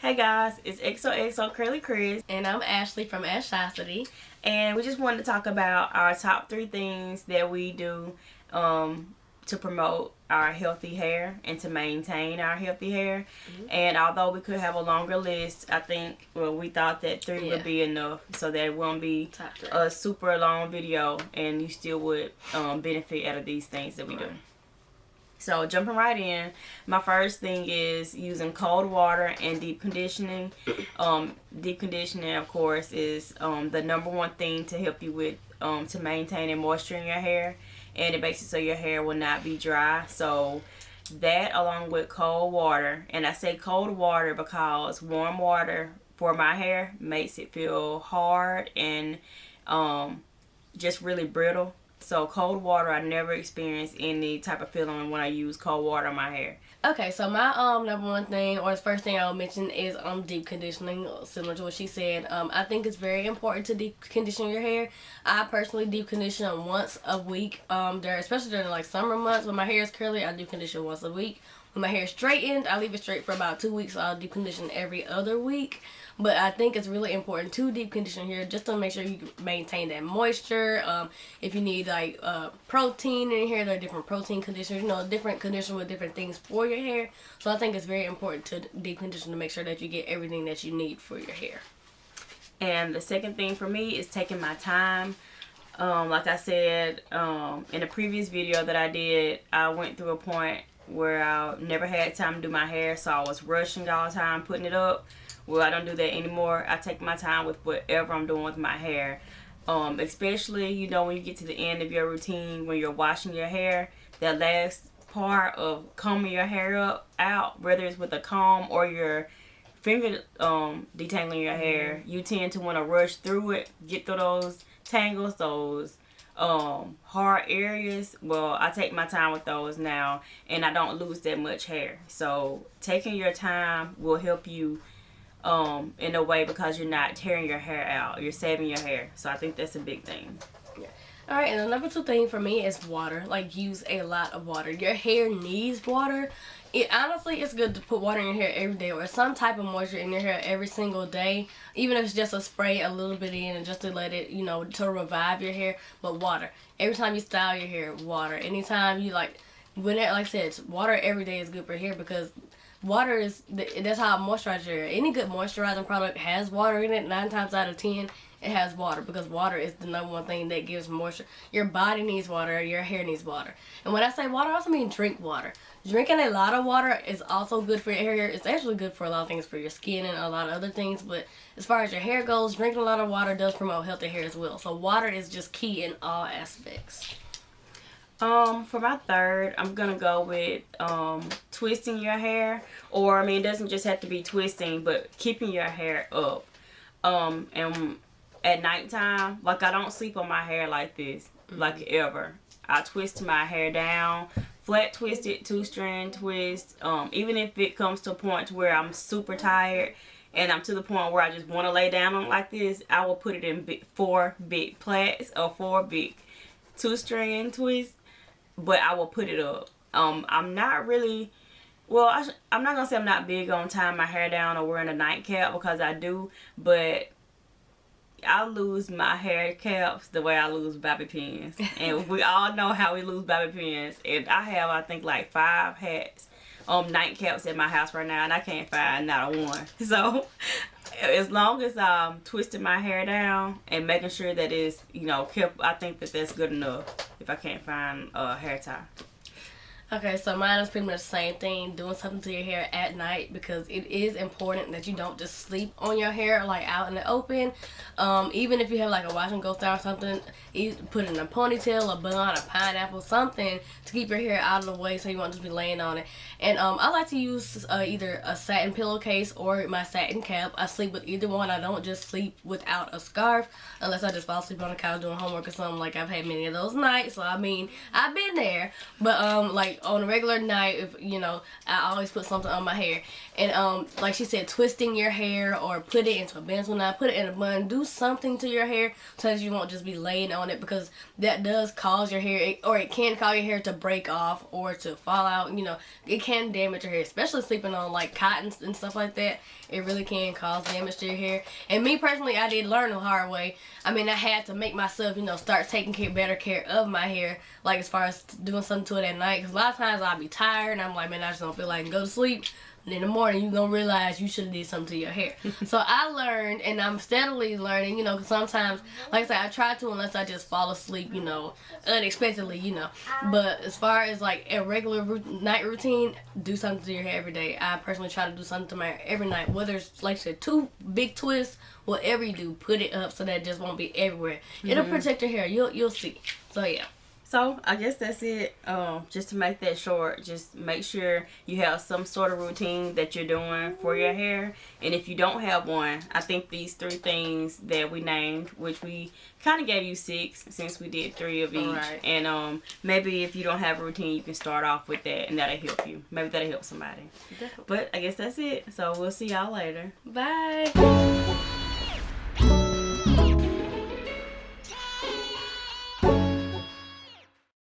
Hey guys, it's XOXO Curly Chris, And I'm Ashley from Ashosity. and we just wanted to talk about our top 3 things that we do to promote our healthy hair and to maintain our healthy hair. And although we could have a longer list, I think we thought that 3 would be enough, so that it won't be a super long video, and you still would benefit out of these things that we do. So jumping right in, my first thing is using cold water and deep conditioning. Deep conditioning, of course, is the number one thing to help you with to maintaining moisture in your hair, and it makes it so your hair will not be dry. So that, along with cold water, and I say cold water because warm water for my hair makes it feel hard and just really brittle. So cold water, I never experience any type of feeling when I use cold water on my hair. Okay, so my number one thing, or the first thing I'll mention, is deep conditioning. Similar to what she said, I think it's very important to deep condition your hair. I personally deep condition once a week. Especially during like summer months when my hair is curly, I deep condition once a week. When my hair is straightened, I leave it straight for about 2 weeks. So I'll deep condition every other week. But I think it's really important to deep condition here just to make sure you maintain that moisture. If you need like protein in your hair, there are different protein conditioners, different conditioners with different things for your hair. So I think it's very important to deep condition to make sure that you get everything that you need for your hair. And the second thing for me is taking my time. Like I said in a previous video that I did, I went through a point where I never had time to do my hair, so I was rushing all the time putting it up. Well, I don't do that anymore. I take my time with whatever I'm doing with my hair. Especially, when you get to the end of your routine, when you're washing your hair, that last part of combing your hair out, whether it's with a comb or your finger detangling your hair, you tend to want to rush through it, get through those tangles, those hard areas. Well, I take my time with those now, and I don't lose that much hair. So taking your time will help you in a way, because you're not tearing your hair out, you're saving your hair. So I think that's a big thing. Alright, and the number 2 thing for me is water. Like, use a lot of water. Your hair needs water. Honestly, it's good to put water in your hair every day, or some type of moisture in your hair every single day, even if it's just a spray a little bit in, and just to let it, to revive your hair. But water, every time you style your hair, water. Anytime you like I said, water every day is good for hair, because water that's how it moisturizes your hair. Any good moisturizing product has water in it. 9 times out of 10 it has water, because water is the number one thing that gives moisture. Your body needs water, your hair needs water. And when I say water, I also mean drink water. Drinking a lot of water is also good for your hair. It's actually good for a lot of things, for your skin and a lot of other things. But as far as your hair goes, drinking a lot of water does promote healthy hair as well. So water is just key in all aspects. For my third, I'm gonna go with twisting your hair, or it doesn't just have to be twisting, but keeping your hair up. And at nighttime, like, I don't sleep on my hair like this, like ever. I twist my hair down, flat twist it, 2-strand twist. Even if it comes to a point where I'm super tired and I'm to the point where I just want to lay down on it like this, I will put it in 4 big plaits or 4 big 2-strand twists. But I will put it up. I'm not really, I'm not gonna say I'm not big on tying my hair down or wearing a nightcap, because I do, but I lose my hair caps the way I lose bobby pins. And we all know how we lose bobby pins. And I have, I think, like 5 hats, nightcaps at my house right now, and I can't find not a one. So as long as I'm twisting my hair down and making sure that it's, kept, I think that's good enough if I can't find a hair tie. Okay, so mine is pretty much the same thing, doing something to your hair at night, because it is important that you don't just sleep on your hair like out in the open. Even if you have like a wash and go style or something, put it in a ponytail, a bun, a pineapple, something to keep your hair out of the way so you won't just be laying on it. And I like to use either a satin pillowcase or my satin cap. I sleep with either one. I don't just sleep without a scarf unless I just fall asleep on the couch doing homework or something. Like, I've had many of those nights, so I've been there. But like like on a regular night, if you know, I always put something on my hair. And like she said, twisting your hair or put it into a bun, put it in a bun, do something to your hair so that you won't just be laying on it, because that does cause your hair, or it can cause your hair to break off or to fall out. You know, it can damage your hair, especially sleeping on like cotton and stuff like that. It really can cause damage to your hair. And me personally, I did learn the hard way. I mean, I had to make myself, you know, start taking better care of my hair, like as far as doing something to it at night. Because a lot of times I'll be tired and I'm like, man, I just don't feel like I can go to sleep. And in the morning, you're going to realize you should have did something to your hair. So I learned, and I'm steadily learning, you know, because sometimes, like I said, I try to unless I just fall asleep, you know, unexpectedly, you know. But as far as like a regular night routine, do something to your hair every day. I personally try to do something to my hair every night, whether it's, like I said, 2 big twists, whatever you do, put it up so that it just won't be everywhere. It'll protect your hair. You'll see. So yeah. So I guess that's it. Just to make that short, just make sure you have some sort of routine that you're doing for your hair. And if you don't have one, I think these 3 things that we named, which we kind of gave you 6 since we did 3 of each. Right. And maybe if you don't have a routine, you can start off with that, and that'll help you. Maybe that'll help somebody. Definitely. But I guess that's it. So we'll see y'all later. Bye.